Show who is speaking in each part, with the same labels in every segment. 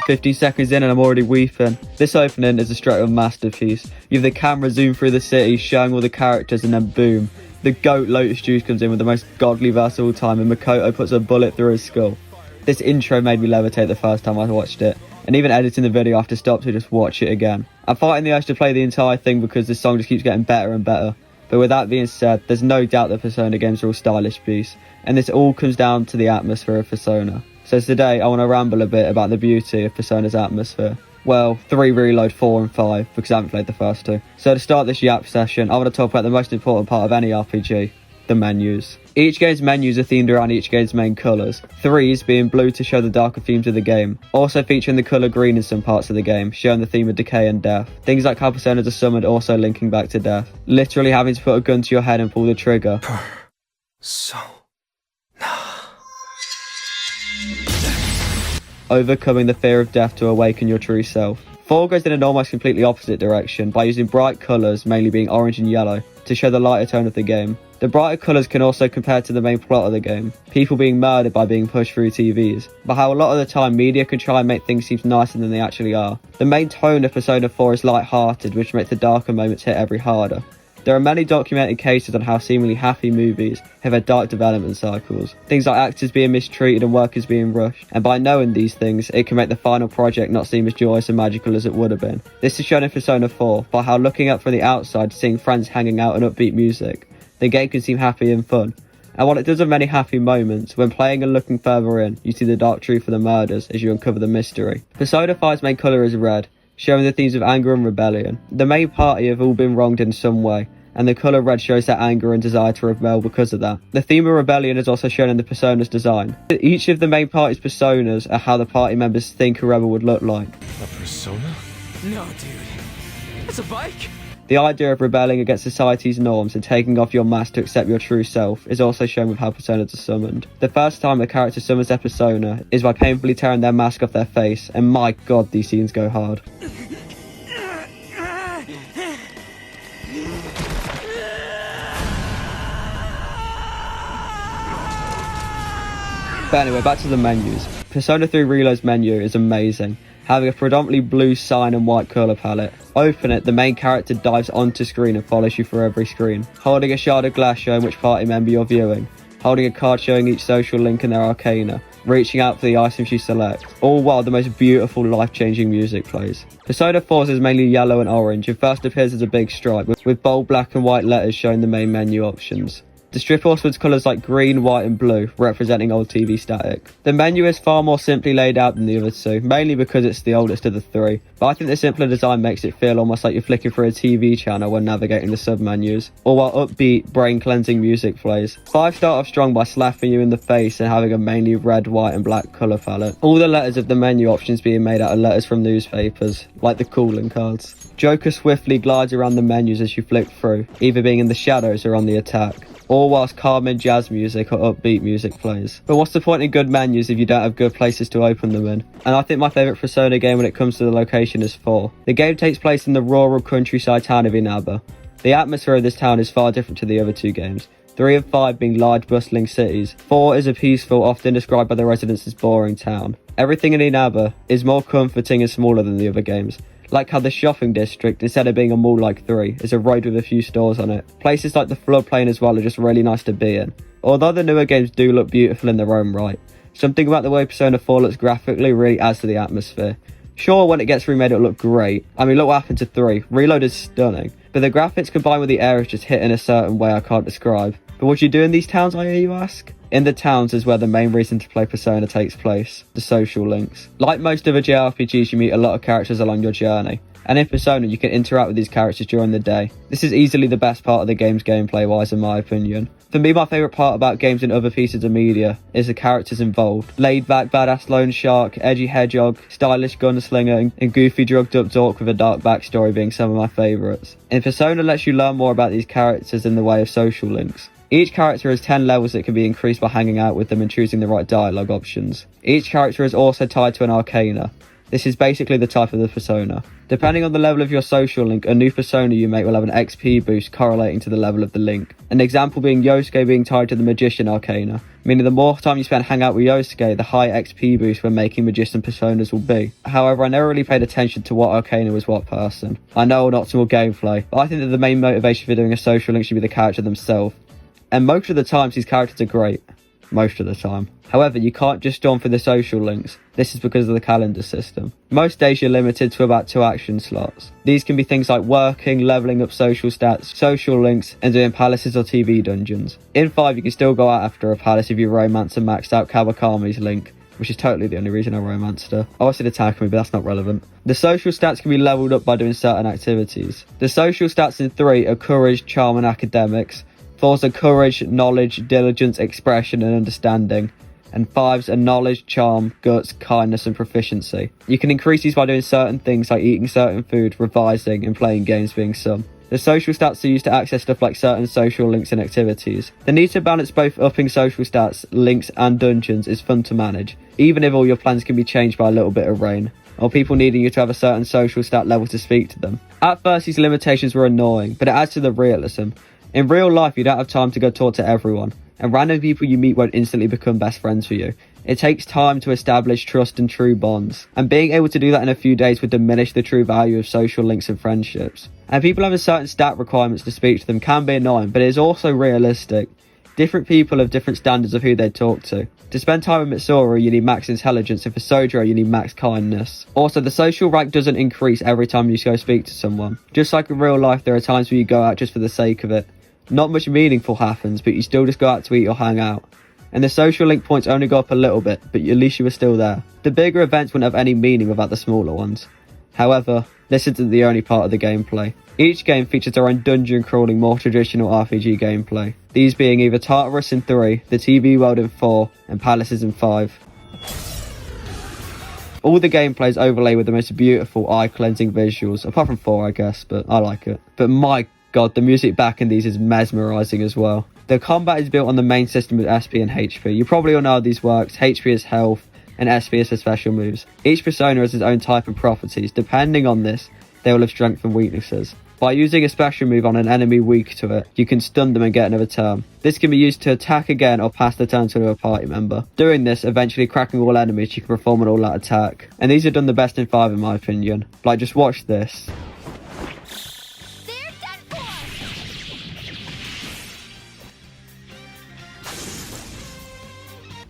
Speaker 1: 50 seconds in and I'm already weeping. This opening is a straight up masterpiece. You have the camera zoom through the city, showing all the characters, and then boom, the GOAT Lotus Juice comes in with the most godly verse of all time, and Makoto puts a bullet through his skull. This intro made me levitate the first time I watched it, and even editing the video I have to stop to just watch it again. I'm fighting the urge to play the entire thing because the song just keeps getting better and better. But with that being said, there's no doubt that Persona games are all stylish beasts, and this all comes down to the atmosphere of Persona. So today I want to ramble a bit about the beauty of Persona's atmosphere. Well, 3 Reload, 4 and 5, because I haven't played the first 2. So to start this yap session, I want to talk about the most important part of any RPG, the menus. Each game's menus are themed around each game's main colours, 3s being blue to show the darker themes of the game, also featuring the colour green in some parts of the game, showing the theme of decay and death. Things like how Personas are summoned also linking back to death, literally having to put a gun to your head and pull the trigger. Overcoming the fear of death to awaken your true self. 4 goes in an almost completely opposite direction by using bright colours, mainly being orange and yellow, to show the lighter tone of the game. The brighter colours can also compare to the main plot of the game, people being murdered by being pushed through TVs, but how a lot of the time media can try and make things seem nicer than they actually are. The main tone of Persona 4 is light-hearted, which makes the darker moments hit every harder. There are many documented cases on how seemingly happy movies have had dark development cycles. Things like actors being mistreated and workers being rushed. And by knowing these things, it can make the final project not seem as joyous and magical as it would have been. This is shown in Persona 4 by how looking up from the outside, seeing friends hanging out and upbeat music, the game can seem happy and fun. And while it does have many happy moments, when playing and looking further in, you see the dark truth of the murders as you uncover the mystery. Persona 5's main colour is red, showing the themes of anger and rebellion. The main party have all been wronged in some way, and the colour red shows their anger and desire to rebel because of that. The theme of rebellion is also shown in the Persona's design. Each of the main party's personas are how the party members think a rebel would look like.
Speaker 2: A persona? No, dude. It's a bike?
Speaker 1: The idea of rebelling against society's norms and taking off your mask to accept your true self is also shown with how personas are summoned. The first time a character summons their persona is by painfully tearing their mask off their face, and my god, these scenes go hard. But anyway, back to the menus. Persona 3 Reload's menu is amazing, having a predominantly blue sign and white colour palette. Open it, the main character dives onto screen and follows you through every screen, holding a shard of glass showing which party member you're viewing, holding a card showing each social link in their arcana, reaching out for the items you select, all while the most beautiful life-changing music plays. Persona 4's is mainly yellow and orange and first appears as a big stripe, with bold black and white letters showing the main menu options. The strip also has colours like green, white and blue, representing old TV static. The menu is far more simply laid out than the other two, mainly because it's the oldest of the 3, but I think the simpler design makes it feel almost like you're flicking through a TV channel when navigating the sub-menus, or while upbeat, brain-cleansing music plays. 5 start off strong by slapping you in the face and having a mainly red, white and black colour palette. All the letters of the menu options being made out of letters from newspapers, like the calling cards. Joker swiftly glides around the menus as you flick through, either being in the shadows or on the attack, all whilst calming jazz music or upbeat music plays. But what's the point in good menus if you don't have good places to open them in? And I think my favourite Persona game when it comes to the location is 4. The game takes place in the rural countryside town of Inaba. The atmosphere of this town is far different to the other 2 games, 3 and 5 being large bustling cities. 4 is a peaceful, often described by the residents as boring town. Everything in Inaba is more comforting and smaller than the other games. Like how the shopping district, instead of being a mall like 3, is a road with a few stores on it. Places like the floodplain as well are just really nice to be in. Although the newer games do look beautiful in their own right, something about the way Persona 4 looks graphically really adds to the atmosphere. Sure, when it gets remade it'll look great. I mean, look what happened to 3. Reload is stunning, but the graphics combined with the areas just hit in a certain way I can't describe. But what do you do in these towns, I hear you ask? In the towns is where the main reason to play Persona takes place, the social links. Like most other JRPGs, you meet a lot of characters along your journey, and in Persona you can interact with these characters during the day. This is easily the best part of the game's gameplay wise in my opinion. For me, my favourite part about games and other pieces of media is the characters involved. Laid back badass lone shark, edgy hedgehog, stylish gunslinger, and goofy drugged up dork with a dark backstory being some of my favourites. And Persona lets you learn more about these characters in the way of social links. Each character has 10 levels that can be increased by hanging out with them and choosing the right dialogue options. Each character is also tied to an arcana. This is basically the type of the persona. Depending on the level of your social link, a new persona you make will have an XP boost correlating to the level of the link. An example being Yosuke being tied to the Magician Arcana, meaning the more time you spend hanging out with Yosuke, the higher XP boost when making Magician personas will be. However, I never really paid attention to what Arcana was what person. I know optimal gameplay, but I think that the main motivation for doing a social link should be the character themselves. And most of the times these characters are great. Most of the time. However, you can't just storm for the social links. This is because of the calendar system. Most days you're limited to about 2 action slots. These can be things like working, leveling up social stats, social links, and doing palaces or TV dungeons. In 5 you can still go out after a palace if you romance and maxed out Kawakami's link, which is totally the only reason I romanced her. I wanted to attack me, but that's not relevant. The social stats can be leveled up by doing certain activities. The social stats in 3 are courage, charm and academics. 4s are courage, knowledge, diligence, expression and understanding. And 5s are knowledge, charm, guts, kindness and proficiency. You can increase these by doing certain things like eating certain food, revising and playing games being some. The social stats are used to access stuff like certain social links and activities. The need to balance both upping social stats, links and dungeons is fun to manage, even if all your plans can be changed by a little bit of rain, or people needing you to have a certain social stat level to speak to them. At first these limitations were annoying, but it adds to the realism. In real life you don't have time to go talk to everyone, and random people you meet won't instantly become best friends for you. It takes time to establish trust and true bonds, and being able to do that in a few days would diminish the true value of social links and friendships. And people having certain stat requirements to speak to them can be annoying, but it is also realistic. Different people have different standards of who they talk to. To spend time with Mitsuru, you need max intelligence, and for Sojiro, you need max kindness. Also, the social rank doesn't increase every time you go speak to someone. Just like in real life, there are times where you go out just for the sake of it. Not much meaningful happens, but you still just go out to eat or hang out. And the social link points only go up a little bit, but at least you were still there. The bigger events wouldn't have any meaning without the smaller ones. However, this isn't the only part of the gameplay. Each game features their own dungeon crawling, more traditional RPG gameplay. These being either Tartarus in 3, the TV world in 4, and Palaces in 5. All the gameplay is overlaid with the most beautiful eye-cleansing visuals, apart from 4 I guess, but I like it. But my god, the music back in these is mesmerising as well. The combat is built on the main system with SP and HP. You probably all know how these works. HP is health and SP is for special moves. Each persona has its own type and properties. Depending on this, they will have strengths and weaknesses. By using a special move on an enemy weak to it, you can stun them and get another turn. This can be used to attack again or pass the turn to another party member. Doing this, eventually cracking all enemies, you can perform an all-out attack. And these are done the best in 5 in my opinion. Like, just watch this.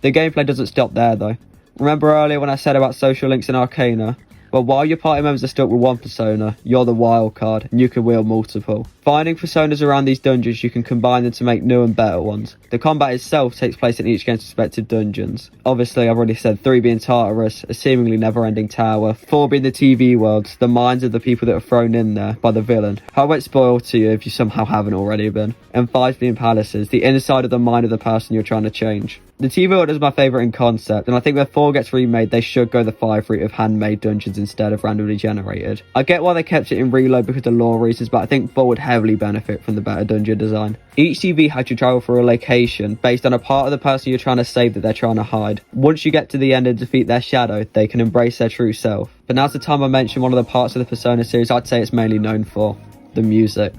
Speaker 1: The gameplay doesn't stop there though. Remember earlier when I said about social links in Arcana? Well, while your party members are stuck with one persona, you're the wild card and you can wield multiple. Finding personas around these dungeons, you can combine them to make new and better ones. The combat itself takes place in each game's respective dungeons. Obviously, I've already said 3 being Tartarus, a seemingly never-ending tower, 4 being the TV worlds, the minds of the people that are thrown in there by the villain. I won't spoil to you if you somehow haven't already been. And 5 being palaces, the inside of the mind of the person you're trying to change. The TV world is my favourite in concept, and I think when 4 gets remade, they should go the 5 route of handmade dungeons instead of randomly generated. I get why they kept it in Reload because of lore reasons, but I think 4 would heavily benefit from the better dungeon design. Each TV had you travel through a location based on a part of the person you're trying to save that they're trying to hide. Once you get to the end and defeat their shadow, they can embrace their true self. But now's the time I mention one of the parts of the Persona series I'd say it's mainly known for: the music.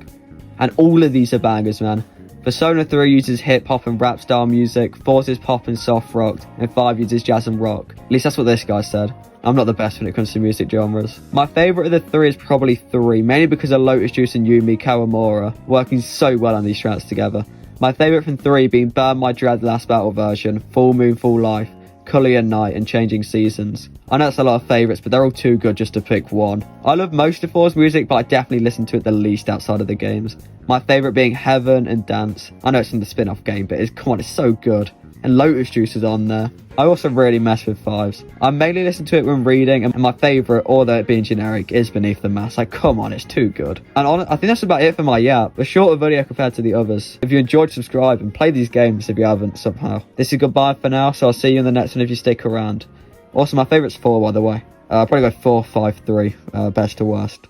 Speaker 1: And all of these are bangers, man. Persona 3 uses hip-hop and rap style music, 4 uses pop and soft rock, and 5 uses jazz and rock. At least that's what this guy said. I'm not the best when it comes to music genres. My favourite of the 3 is probably 3, mainly because of Lotus Juice and Yumi Kawamura working so well on these tracks together. My favourite from 3 being Burn My Dread Last Battle version, Full Moon Full Life, Cullion Night and Changing Seasons. I know it's a lot of favourites, but they're all too good just to pick one. I love most of 4's music, but I definitely listen to it the least outside of the games. My favourite being Heaven and Dance. I know it's from the spin-off game, but it's so good. And Lotus Juice is on there. I also really mess with 5s. I mainly listen to it when reading, and my favourite, although it being generic, is Beneath the Mask. Like, come on, it's too good. And I think that's about it for my yap. A shorter video compared to the others. If you enjoyed, subscribe and play these games if you haven't somehow. This is goodbye for now, so I'll see you in the next one if you stick around. Also, my favourite's 4, by the way. I'll probably go 4, 5, 3, best to worst.